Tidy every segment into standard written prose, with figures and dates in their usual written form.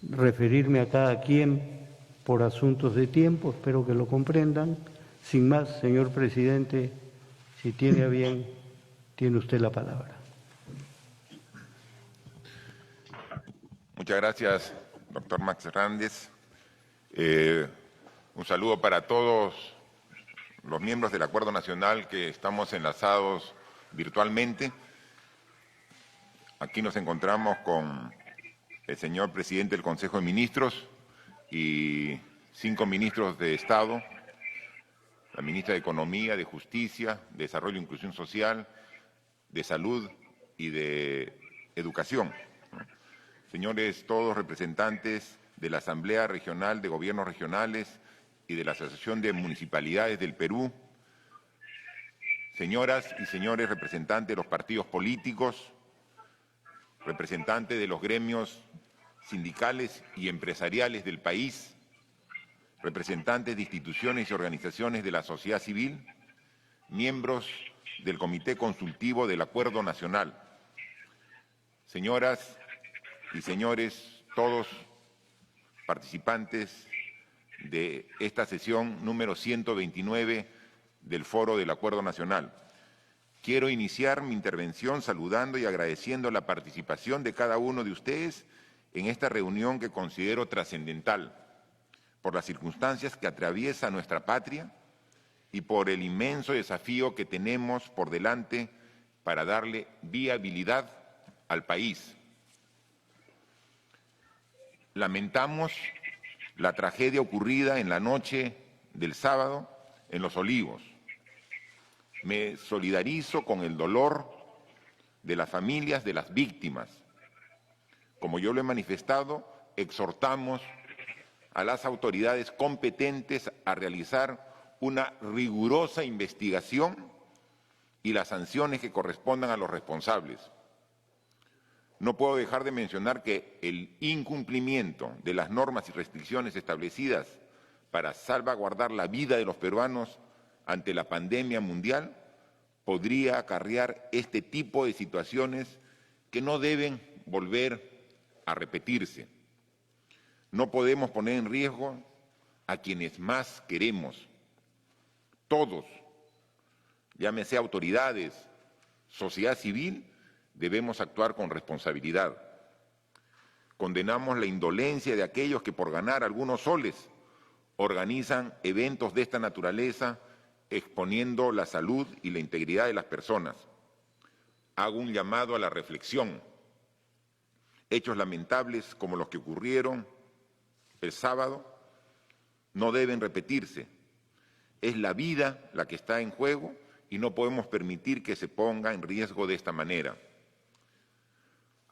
referirme a cada quien por asuntos de tiempo, espero que lo comprendan. Sin más, señor presidente, si tiene a bien, tiene usted la palabra. Muchas gracias, doctor Max Hernández. Un saludo para todos los miembros del Acuerdo Nacional que estamos enlazados virtualmente. Aquí nos encontramos con el señor presidente del Consejo de Ministros y 5 ministros de Estado, la ministra de Economía, de Justicia, de Desarrollo e Inclusión Social, de Salud y de Educación. Señores, todos representantes de la Asamblea Regional de Gobiernos Regionales y de la Asociación de Municipalidades del Perú, señoras y señores representantes de los partidos políticos, representantes de los gremios sindicales y empresariales del país, representantes de instituciones y organizaciones de la sociedad civil, miembros del Comité Consultivo del Acuerdo Nacional, señoras y señores, todos participantes de esta sesión número 129 del Foro del Acuerdo Nacional. Quiero iniciar mi intervención saludando y agradeciendo la participación de cada uno de ustedes en esta reunión que considero trascendental por las circunstancias que atraviesa nuestra patria y por el inmenso desafío que tenemos por delante para darle viabilidad al país. Lamentamos la tragedia ocurrida en la noche del sábado en Los Olivos. Me solidarizo con el dolor de las familias de las víctimas. Como yo lo he manifestado, exhortamos a las autoridades competentes a realizar una rigurosa investigación y las sanciones que correspondan a los responsables. No puedo dejar de mencionar que el incumplimiento de las normas y restricciones establecidas para salvaguardar la vida de los peruanos ante la pandemia mundial podría acarrear este tipo de situaciones que no deben volver a repetirse. No podemos poner en riesgo a quienes más queremos. Todos, llámese autoridades, sociedad civil, debemos actuar con responsabilidad. Condenamos la indolencia de aquellos que por ganar algunos soles organizan eventos de esta naturaleza exponiendo la salud y la integridad de las personas. Hago un llamado a la reflexión. Hechos lamentables como los que ocurrieron el sábado no deben repetirse. Es la vida la que está en juego y no podemos permitir que se ponga en riesgo de esta manera.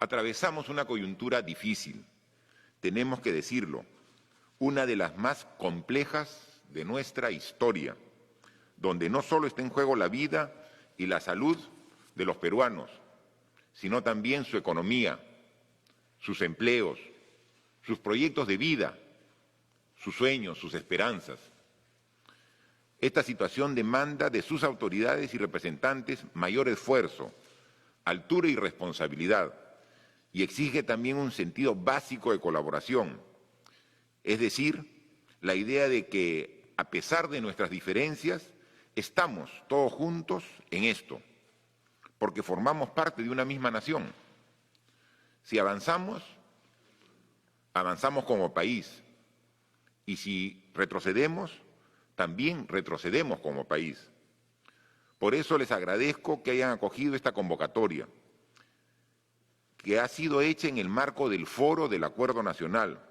Atravesamos una coyuntura difícil, tenemos que decirlo, una de las más complejas de nuestra historia, donde no solo está en juego la vida y la salud de los peruanos, sino también su economía, sus empleos, sus proyectos de vida, sus sueños, sus esperanzas. Esta situación demanda de sus autoridades y representantes mayor esfuerzo, altura y responsabilidad, y exige también un sentido básico de colaboración, es decir, la idea de que, a pesar de nuestras diferencias, estamos todos juntos en esto, porque formamos parte de una misma nación. Si avanzamos, avanzamos como país, y si retrocedemos, también retrocedemos como país. Por eso les agradezco que hayan acogido esta convocatoria, que ha sido hecha en el marco del Foro del Acuerdo Nacional,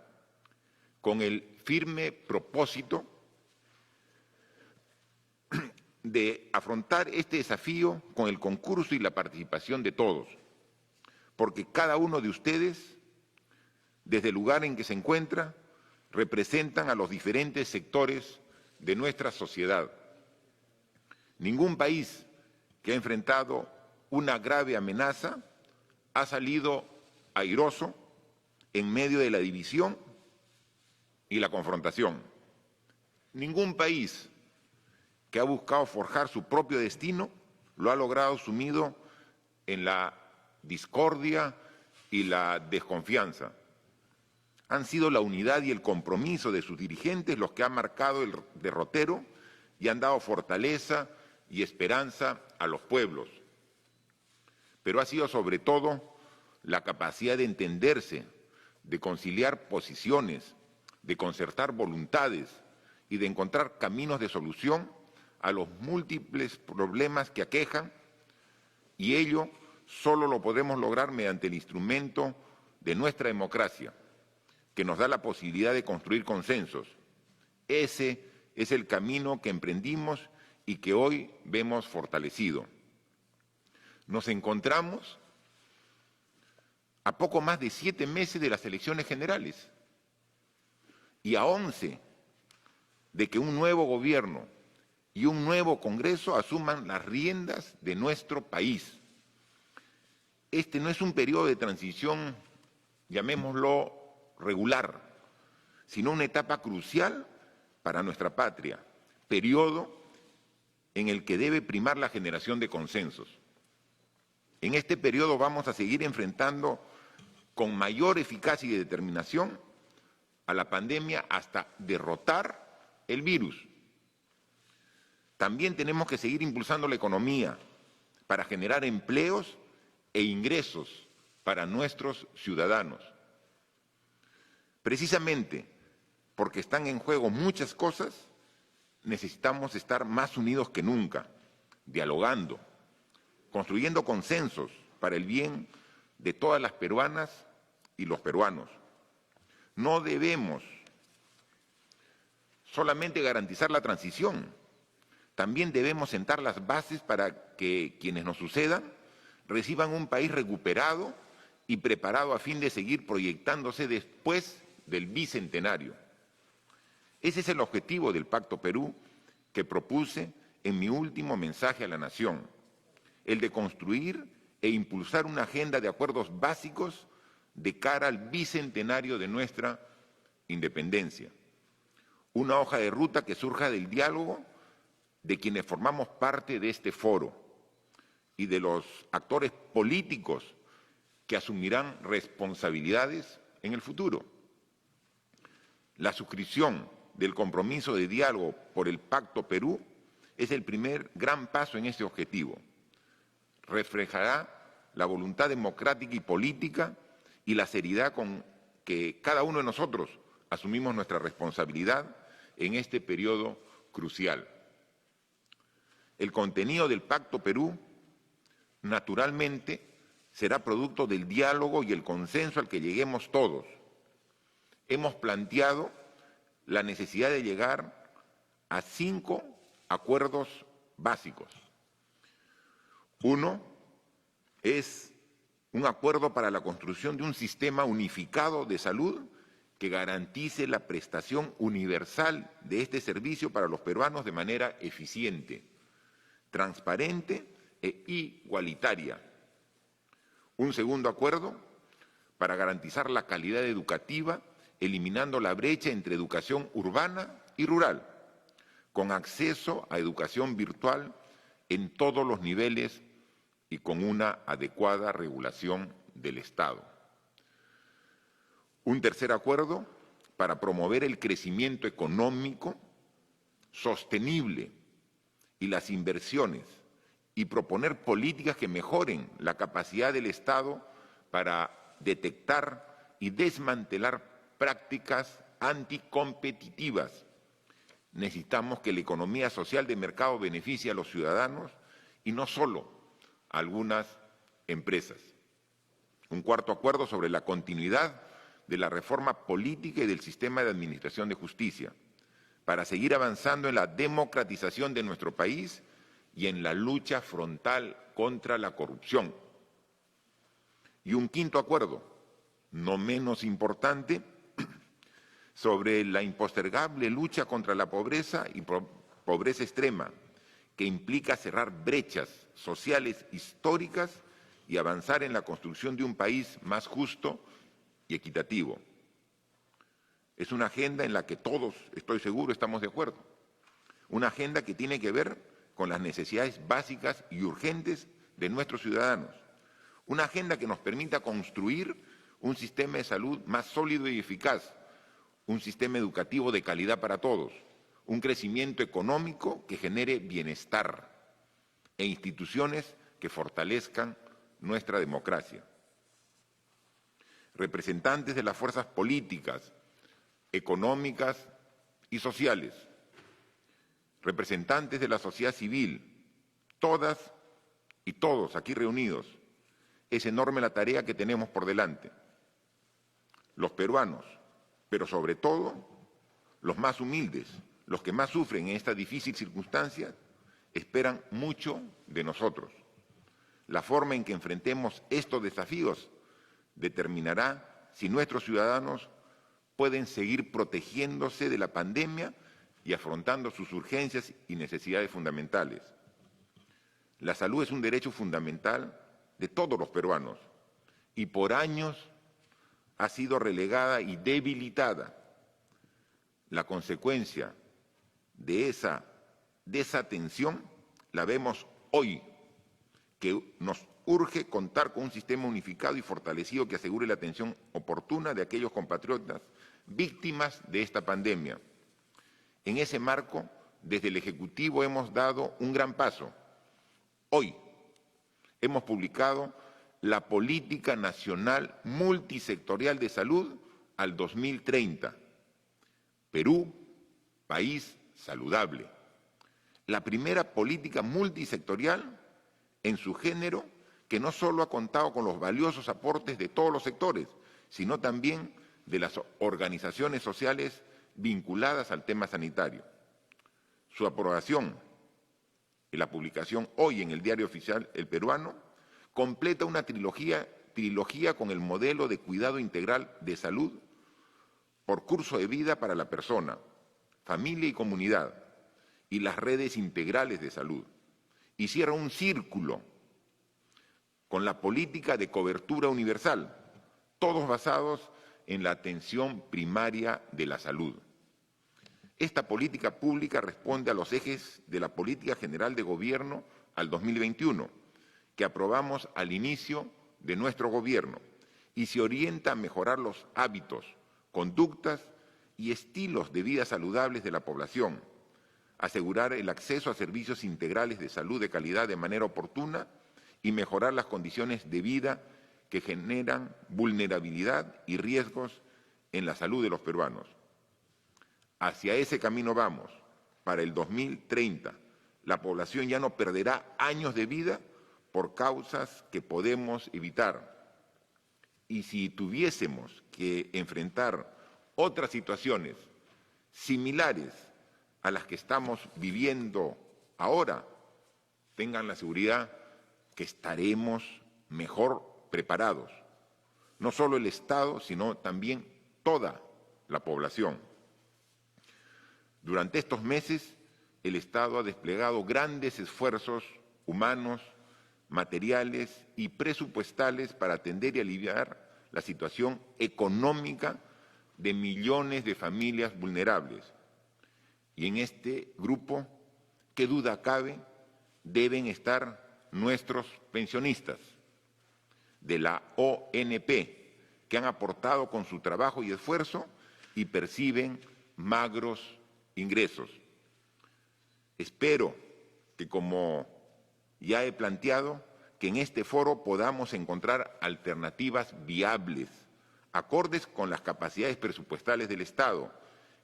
con el firme propósito de afrontar este desafío con el concurso y la participación de todos, porque cada uno de ustedes, desde el lugar en que se encuentra, representan a los diferentes sectores de nuestra sociedad. Ningún país que ha enfrentado una grave amenaza ha salido airoso en medio de la división y la confrontación. Ningún país que ha buscado forjar su propio destino lo ha logrado sumido en la discordia y la desconfianza. Han sido la unidad y el compromiso de sus dirigentes los que han marcado el derrotero y han dado fortaleza y esperanza a los pueblos. Pero ha sido sobre todo la capacidad de entenderse, de conciliar posiciones, de concertar voluntades y de encontrar caminos de solución a los múltiples problemas que aquejan, y ello solo lo podemos lograr mediante el instrumento de nuestra democracia, que nos da la posibilidad de construir consensos. Ese es el camino que emprendimos y que hoy vemos fortalecido. Nos encontramos a poco más de 7 meses de las elecciones generales y a 11 de que un nuevo gobierno y un nuevo Congreso asuman las riendas de nuestro país. Este no es un periodo de transición, llamémoslo regular, sino una etapa crucial para nuestra patria, periodo en el que debe primar la generación de consensos. En este periodo vamos a seguir enfrentando con mayor eficacia y determinación a la pandemia hasta derrotar el virus. También tenemos que seguir impulsando la economía para generar empleos e ingresos para nuestros ciudadanos. Precisamente porque están en juego muchas cosas, necesitamos estar más unidos que nunca, dialogando, construyendo consensos para el bien de todas las peruanas y los peruanos. No debemos solamente garantizar la transición, también debemos sentar las bases para que quienes nos sucedan reciban un país recuperado y preparado a fin de seguir proyectándose después del bicentenario. Ese es el objetivo del Pacto Perú que propuse en mi último mensaje a la Nación, el de construir e impulsar una agenda de acuerdos básicos de cara al bicentenario de nuestra independencia. Una hoja de ruta que surja del diálogo de quienes formamos parte de este foro y de los actores políticos que asumirán responsabilidades en el futuro. La suscripción del compromiso de diálogo por el Pacto Perú es el primer gran paso en este objetivo. Reflejará la voluntad democrática y política y la seriedad con que cada uno de nosotros asumimos nuestra responsabilidad en este periodo crucial. El contenido del Pacto Perú, naturalmente, será producto del diálogo y el consenso al que lleguemos todos. Hemos planteado la necesidad de llegar a 5 acuerdos básicos. Uno es un acuerdo para la construcción de un sistema unificado de salud que garantice la prestación universal de este servicio para los peruanos de manera eficiente, transparente e igualitaria. Un segundo acuerdo para garantizar la calidad educativa, eliminando la brecha entre educación urbana y rural, con acceso a educación virtual en todos los niveles y con una adecuada regulación del Estado. Un tercer acuerdo para promover el crecimiento económico sostenible y las inversiones y proponer políticas que mejoren la capacidad del Estado para detectar y desmantelar prácticas anticompetitivas. Necesitamos que la economía social de mercado beneficie a los ciudadanos y no solo a algunas empresas. Un cuarto acuerdo sobre la continuidad de la reforma política y del sistema de administración de justicia, para seguir avanzando en la democratización de nuestro país y en la lucha frontal contra la corrupción. Y un quinto acuerdo, no menos importante, sobre la impostergable lucha contra la pobreza y pobreza extrema, que implica cerrar brechas sociales históricas y avanzar en la construcción de un país más justo y equitativo. Es una agenda en la que todos, estoy seguro, estamos de acuerdo. Una agenda que tiene que ver con las necesidades básicas y urgentes de nuestros ciudadanos. Una agenda que nos permita construir un sistema de salud más sólido y eficaz, un sistema educativo de calidad para todos, un crecimiento económico que genere bienestar e instituciones que fortalezcan nuestra democracia. Representantes de las fuerzas políticas, económicas y sociales, representantes de la sociedad civil, todas y todos aquí reunidos, es enorme la tarea que tenemos por delante. Los peruanos, pero sobre todo los más humildes, los que más sufren en esta difícil circunstancia, esperan mucho de nosotros. La forma en que enfrentemos estos desafíos determinará si nuestros ciudadanos pueden seguir protegiéndose de la pandemia y afrontando sus urgencias y necesidades fundamentales. La salud es un derecho fundamental de todos los peruanos y por años ha sido relegada y debilitada. La consecuencia de esa desatención la vemos hoy, que nos urge contar con un sistema unificado y fortalecido que asegure la atención oportuna de aquellos compatriotas víctimas de esta pandemia. En ese marco, desde el Ejecutivo hemos dado un gran paso. Hoy hemos publicado la Política Nacional Multisectorial de Salud al 2030. Perú, país saludable. La primera política multisectorial en su género que no solo ha contado con los valiosos aportes de todos los sectores, sino también de las organizaciones sociales vinculadas al tema sanitario. Su aprobación y la publicación hoy en el Diario Oficial El Peruano completa una trilogía con el modelo de cuidado integral de salud por curso de vida para la persona, familia y comunidad, y las redes integrales de salud. Y cierra un círculo con la política de cobertura universal, todos basados en la atención primaria de la salud. Esta política pública responde a los ejes de la Política General de Gobierno al 2021, que aprobamos al inicio de nuestro gobierno, y se orienta a mejorar los hábitos, conductas y estilos de vida saludables de la población, asegurar el acceso a servicios integrales de salud de calidad de manera oportuna y mejorar las condiciones de vida que generan vulnerabilidad y riesgos en la salud de los peruanos. Hacia ese camino vamos. Para el 2030, la población ya no perderá años de vida por causas que podemos evitar. Y si tuviésemos que enfrentar otras situaciones similares a las que estamos viviendo ahora, tengan la seguridad que estaremos mejor preparados. No solo el Estado, sino también toda la población. Durante estos meses, el Estado ha desplegado grandes esfuerzos humanos, materiales y presupuestales para atender y aliviar la situación económica de millones de familias vulnerables. Y en este grupo, qué duda cabe, deben estar nuestros pensionistas de la ONP, que han aportado con su trabajo y esfuerzo y perciben magros ingresos. Espero que, como ya he planteado, que en este foro podamos encontrar alternativas viables, acordes con las capacidades presupuestales del Estado,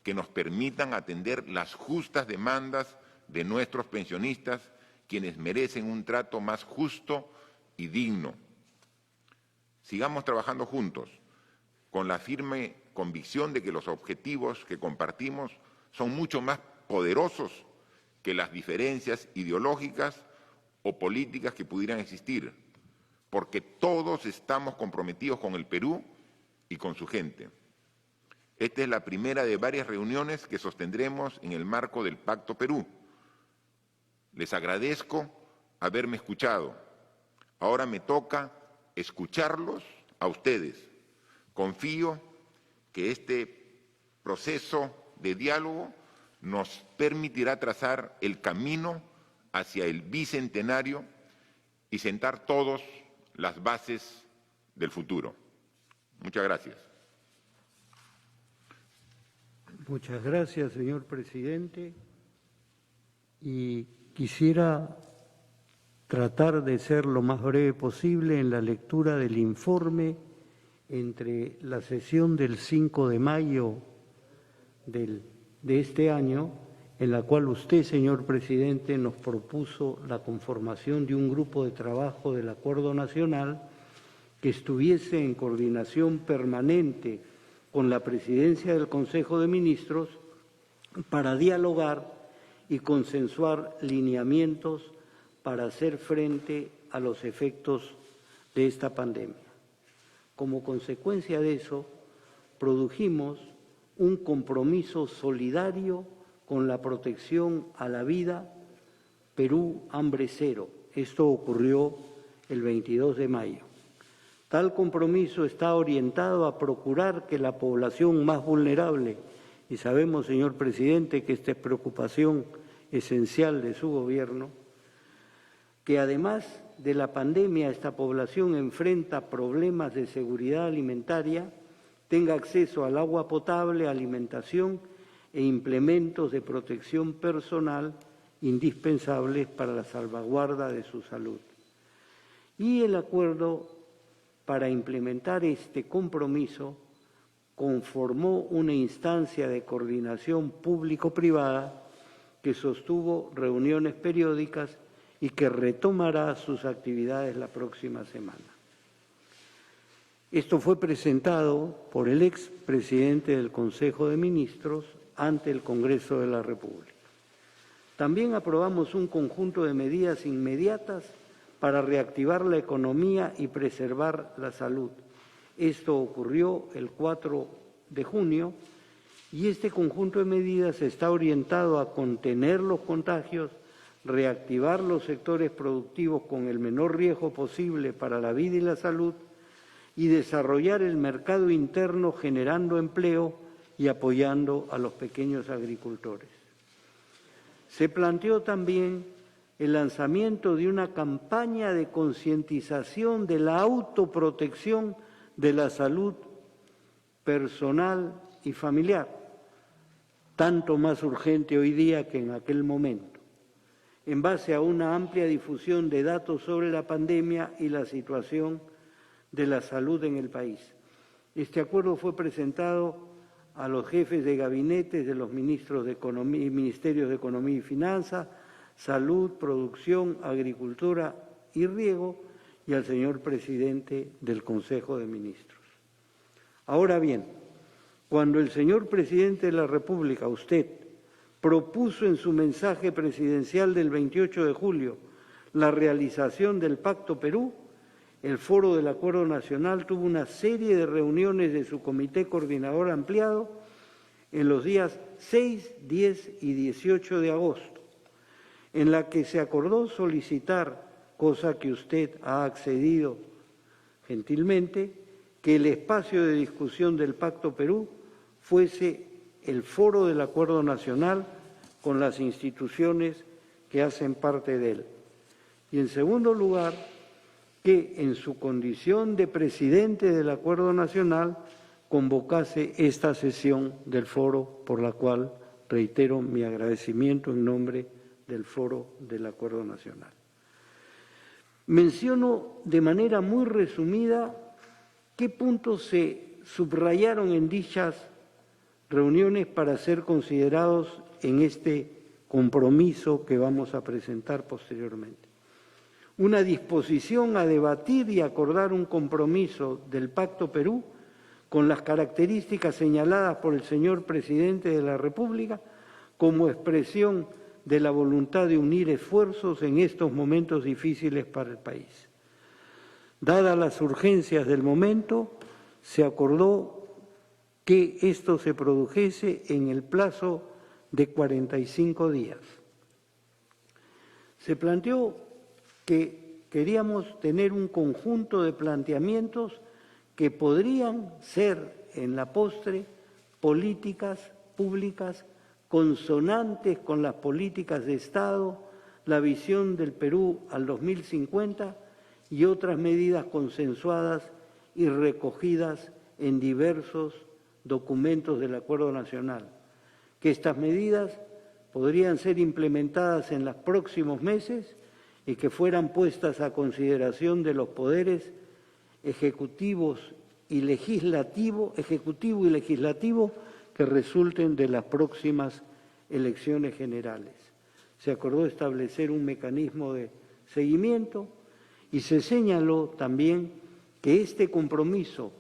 que nos permitan atender las justas demandas de nuestros pensionistas, quienes merecen un trato más justo y digno. Sigamos trabajando juntos, con la firme convicción de que los objetivos que compartimos son mucho más poderosos que las diferencias ideológicas o políticas que pudieran existir, porque todos estamos comprometidos con el Perú y con su gente. Esta es la primera de varias reuniones que sostendremos en el marco del Pacto Perú. Les agradezco haberme escuchado. Ahora me toca escucharlos a ustedes. Confío que este proceso de diálogo nos permitirá trazar el camino hacia el bicentenario y sentar todos las bases del futuro. Muchas gracias. Muchas gracias, señor presidente. Y quisiera tratar de ser lo más breve posible en la lectura del informe entre la sesión del 5 de mayo de este año, en la cual usted, señor presidente, nos propuso la conformación de un grupo de trabajo del Acuerdo Nacional que estuviese en coordinación permanente con la presidencia del Consejo de Ministros para dialogar y consensuar lineamientos para hacer frente a los efectos de esta pandemia. Como consecuencia de eso, produjimos un compromiso solidario con la protección a la vida, Perú Hambre Cero. Esto ocurrió el 22 de mayo. Tal compromiso está orientado a procurar que la población más vulnerable, y sabemos, señor presidente, que esta es preocupación esencial de su gobierno, que además de la pandemia esta población enfrenta problemas de seguridad alimentaria, tenga acceso al agua potable, alimentación e implementos de protección personal indispensables para la salvaguarda de su salud. Y el acuerdo para implementar este compromiso conformó una instancia de coordinación público-privada que sostuvo reuniones periódicas y que retomará sus actividades la próxima semana. Esto fue presentado por el expresidente del Consejo de Ministros ante el Congreso de la República. También aprobamos un conjunto de medidas inmediatas para reactivar la economía y preservar la salud. Esto ocurrió el 4 de junio y este conjunto de medidas está orientado a contener los contagios, reactivar los sectores productivos con el menor riesgo posible para la vida y la salud y desarrollar el mercado interno generando empleo y apoyando a los pequeños agricultores. Se planteó también el lanzamiento de una campaña de concientización de la autoprotección de la salud personal y familiar, tanto más urgente hoy día que en aquel momento, en base a una amplia difusión de datos sobre la pandemia y la situación de la salud en el país. Este acuerdo fue presentado a los jefes de gabinetes de los ministros de Economía y Ministerios de Economía y Finanzas, Salud, Producción, Agricultura y Riego y al señor presidente del Consejo de Ministros. Ahora bien, cuando el señor presidente de la República, usted, propuso en su mensaje presidencial del 28 de julio la realización del Pacto Perú, el Foro del Acuerdo Nacional tuvo una serie de reuniones de su Comité Coordinador Ampliado en los días 6, 10 y 18 de agosto, en la que se acordó solicitar, cosa que usted ha accedido gentilmente, que el espacio de discusión del Pacto Perú fuese el Foro del Acuerdo Nacional con las instituciones que hacen parte de él. Y en segundo lugar, que en su condición de presidente del Acuerdo Nacional convocase esta sesión del foro, por la cual reitero mi agradecimiento en nombre del Foro del Acuerdo Nacional. Menciono de manera muy resumida qué puntos se subrayaron en dichas reuniones para ser considerados en este compromiso que vamos a presentar posteriormente. Una disposición a debatir y acordar un compromiso del Pacto Perú con las características señaladas por el señor presidente de la República como expresión de la voluntad de unir esfuerzos en estos momentos difíciles para el país. Dadas las urgencias del momento, se acordó que esto se produjese en el plazo de 45 días. Se planteó que queríamos tener un conjunto de planteamientos que podrían ser, en la postre, políticas públicas consonantes con las políticas de Estado, la visión del Perú al 2050 y otras medidas consensuadas y recogidas en diversos documentos del Acuerdo Nacional, que estas medidas podrían ser implementadas en los próximos meses y que fueran puestas a consideración de los poderes ejecutivo y legislativo que resulten de las próximas elecciones generales. Se acordó establecer un mecanismo de seguimiento y se señaló también que este compromiso,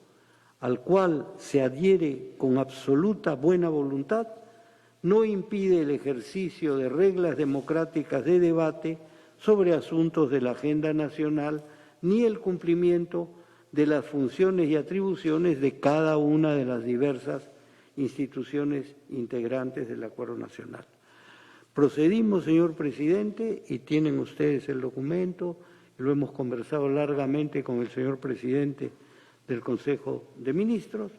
al cual se adhiere con absoluta buena voluntad, no impide el ejercicio de reglas democráticas de debate sobre asuntos de la agenda nacional ni el cumplimiento de las funciones y atribuciones de cada una de las diversas instituciones integrantes del Acuerdo Nacional. Procedimos, señor presidente, y tienen ustedes el documento, lo hemos conversado largamente con el señor presidente del Consejo de Ministros,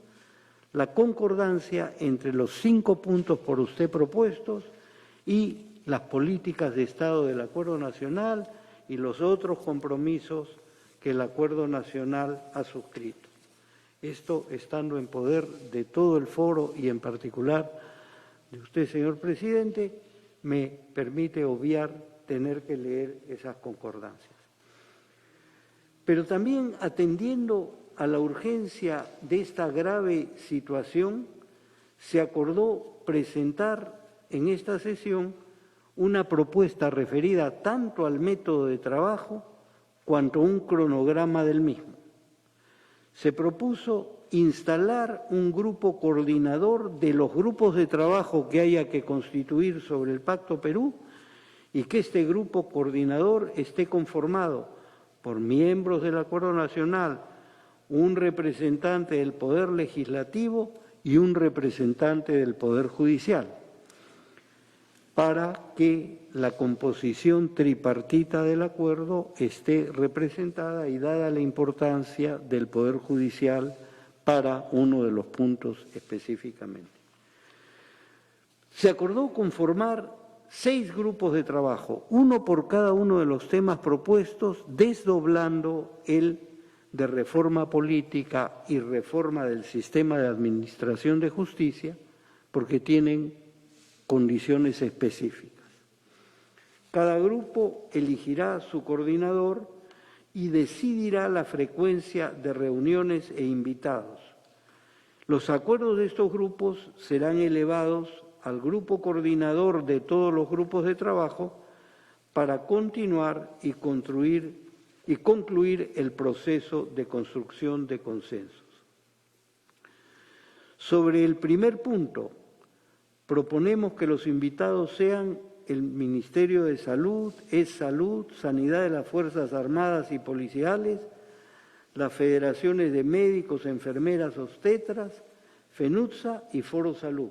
la concordancia entre los 5 puntos por usted propuestos y las políticas de Estado del Acuerdo Nacional y los otros compromisos que el Acuerdo Nacional ha suscrito. Esto estando en poder de todo el foro y en particular de usted, señor presidente, me permite obviar tener que leer esas concordancias. Pero también atendiendo a la urgencia de esta grave situación, se acordó presentar en esta sesión una propuesta referida tanto al método de trabajo cuanto a un cronograma del mismo. Se propuso instalar un grupo coordinador de los grupos de trabajo que haya que constituir sobre el Pacto Perú y que este grupo coordinador esté conformado por miembros del Acuerdo Nacional, un representante del Poder Legislativo y un representante del Poder Judicial, para que la composición tripartita del acuerdo esté representada y dada la importancia del Poder Judicial para uno de los puntos específicamente. Se acordó conformar 6 grupos de trabajo, uno por cada uno de los temas propuestos, desdoblando el de reforma política y reforma del sistema de administración de justicia, porque tienen condiciones específicas. Cada grupo elegirá su coordinador y decidirá la frecuencia de reuniones e invitados. Los acuerdos de estos grupos serán elevados al grupo coordinador de todos los grupos de trabajo para continuar y concluir el proceso de construcción de consensos. Sobre el primer punto, proponemos que los invitados sean el Ministerio de Salud, Salud, Sanidad de las Fuerzas Armadas y Policiales, las federaciones de médicos, enfermeras, obstetras, FENUTSA y Foro Salud.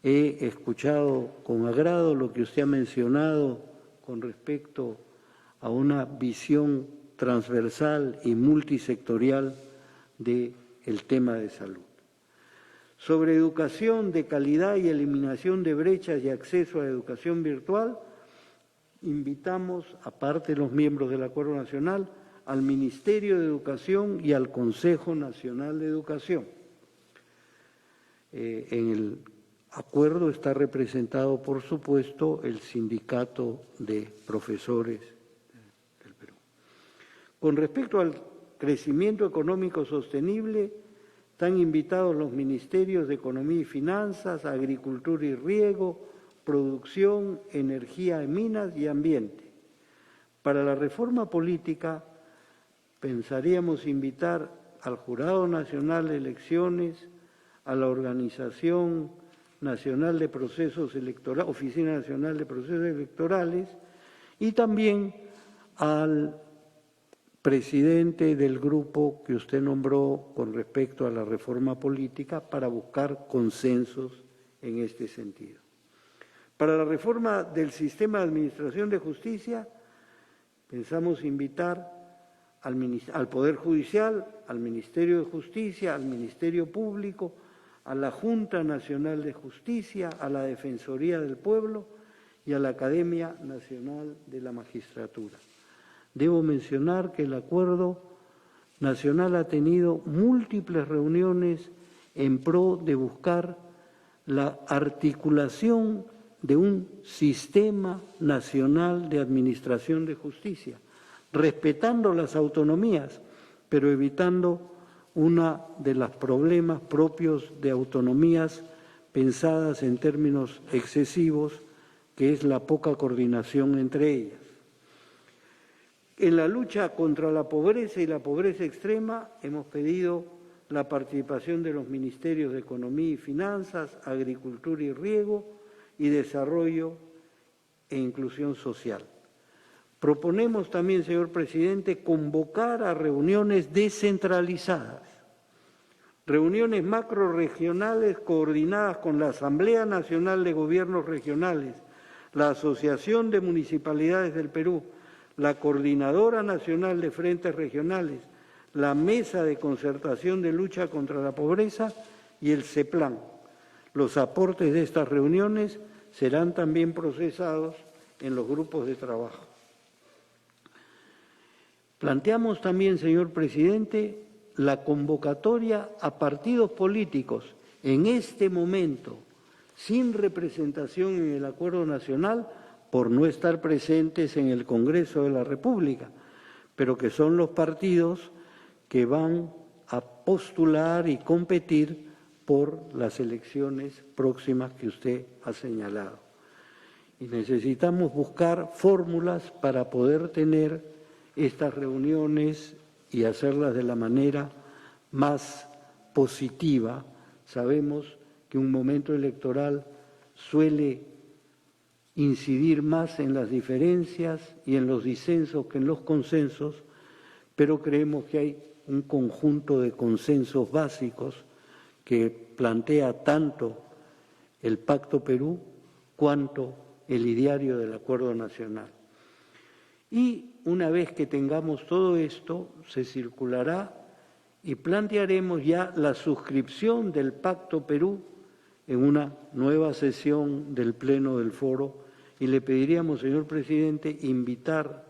He escuchado con agrado lo que usted ha mencionado con respecto a una visión transversal y multisectorial del tema de salud. Sobre educación de calidad y eliminación de brechas y acceso a la educación virtual, invitamos, aparte de los miembros del Acuerdo Nacional, al Ministerio de Educación y al Consejo Nacional de Educación. En el acuerdo está representado, por supuesto, el Sindicato de Profesores del Perú. Con respecto al crecimiento económico sostenible, están invitados los ministerios de Economía y Finanzas, Agricultura y Riego, Producción, Energía y Minas y Ambiente. Para la reforma política, pensaríamos invitar al Jurado Nacional de Elecciones, a la Organización Nacional de Procesos Electorales, Oficina Nacional de Procesos Electorales, y también al presidente del grupo que usted nombró con respecto a la reforma política para buscar consensos en este sentido. Para la reforma del sistema de administración de justicia, pensamos invitar al Poder Judicial, al Ministerio de Justicia, al Ministerio Público, a la Junta Nacional de Justicia, a la Defensoría del Pueblo y a la Academia Nacional de la Magistratura. Debo mencionar que el acuerdo Nacional ha tenido múltiples reuniones en pro de buscar la articulación de un sistema nacional de administración de justicia, respetando las autonomías, pero evitando uno de los problemas propios de autonomías pensadas en términos excesivos, que es la poca coordinación entre ellas. En la lucha contra la pobreza y la pobreza extrema hemos pedido la participación de los ministerios de Economía y Finanzas, Agricultura y Riego y Desarrollo e Inclusión Social. Proponemos también, señor presidente, convocar a reuniones descentralizadas, reuniones macrorregionales coordinadas con la Asamblea Nacional de Gobiernos Regionales, la Asociación de Municipalidades del Perú, la Coordinadora Nacional de Frentes Regionales, la Mesa de Concertación de Lucha contra la Pobreza y el CEPLAN. Los aportes de estas reuniones serán también procesados en los grupos de trabajo. Planteamos también, señor presidente, la convocatoria a partidos políticos en este momento sin representación en el Acuerdo Nacional por no estar presentes en el Congreso de la República, pero que son los partidos que van a postular y competir por las elecciones próximas que usted ha señalado. Y necesitamos buscar fórmulas para poder tener estas reuniones y hacerlas de la manera más positiva. Sabemos que un momento electoral suele incidir más en las diferencias y en los disensos que en los consensos, pero creemos que hay un conjunto de consensos básicos que plantea tanto el Pacto Perú cuanto el ideario del Acuerdo Nacional. Y una vez que tengamos todo esto, se circulará y plantearemos ya la suscripción del Pacto Perú en una nueva sesión del Pleno del Foro, y le pediríamos, señor presidente, invitar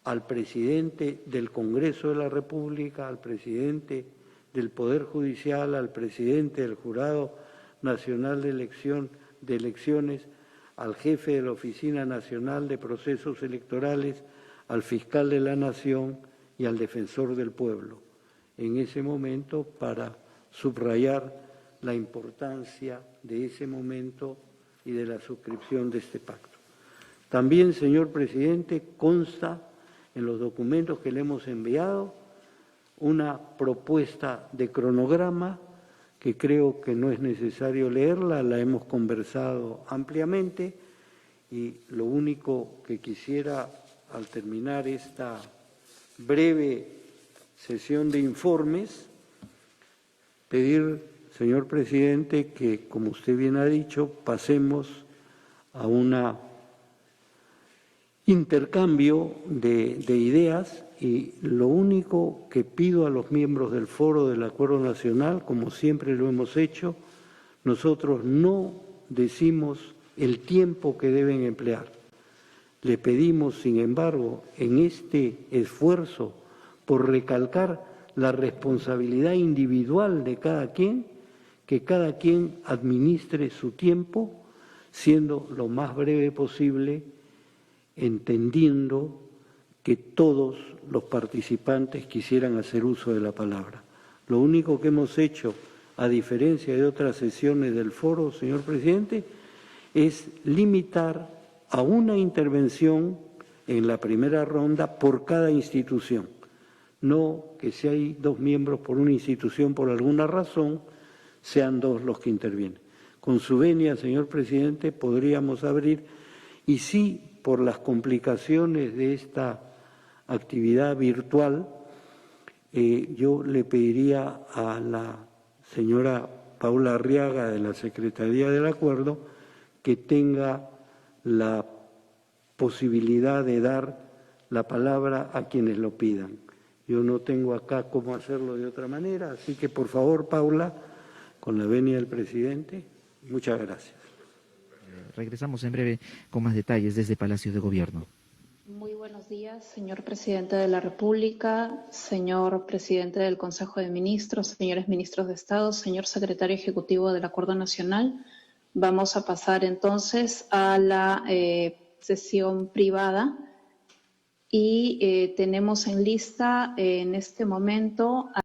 al presidente del Congreso de la República, al presidente del Poder Judicial, al presidente del Jurado Nacional de Elecciones, al jefe de la Oficina Nacional de Procesos Electorales, al fiscal de la Nación y al defensor del pueblo, en ese momento para subrayar la importancia de ese momento y de la suscripción de este pacto. También, señor presidente, consta en los documentos que le hemos enviado una propuesta de cronograma que creo que no es necesario leerla, la hemos conversado ampliamente, y lo único que quisiera al terminar esta breve sesión de informes, pedir, señor presidente, que, como usted bien ha dicho, pasemos a un intercambio de ideas, y lo único que pido a los miembros del Foro del Acuerdo Nacional, como siempre lo hemos hecho, nosotros no decimos el tiempo que deben emplear. Le pedimos, sin embargo, en este esfuerzo por recalcar la responsabilidad individual de cada quien, que cada quien administre su tiempo, siendo lo más breve posible, entendiendo que todos los participantes quisieran hacer uso de la palabra. Lo único que hemos hecho, a diferencia de otras sesiones del foro, señor presidente, es limitar a una intervención en la primera ronda por cada institución. No que si hay 2 miembros por una institución por alguna razón, sean 2 los que intervienen. Con su venia, señor presidente, podríamos abrir, y sí, por las complicaciones de esta actividad virtual, yo le pediría a la señora Paula Arriaga de la Secretaría del Acuerdo que tenga la posibilidad de dar la palabra a quienes lo pidan. Yo no tengo acá cómo hacerlo de otra manera, así que por favor, Paula, con la venia del presidente, muchas gracias. Regresamos en breve con más detalles desde Palacio de Gobierno. Muy buenos días. Buenos días, señor presidente de la República, señor presidente del Consejo de Ministros, señores ministros de Estado, señor secretario ejecutivo del Acuerdo Nacional. Vamos a pasar entonces a la sesión privada y tenemos en lista en este momento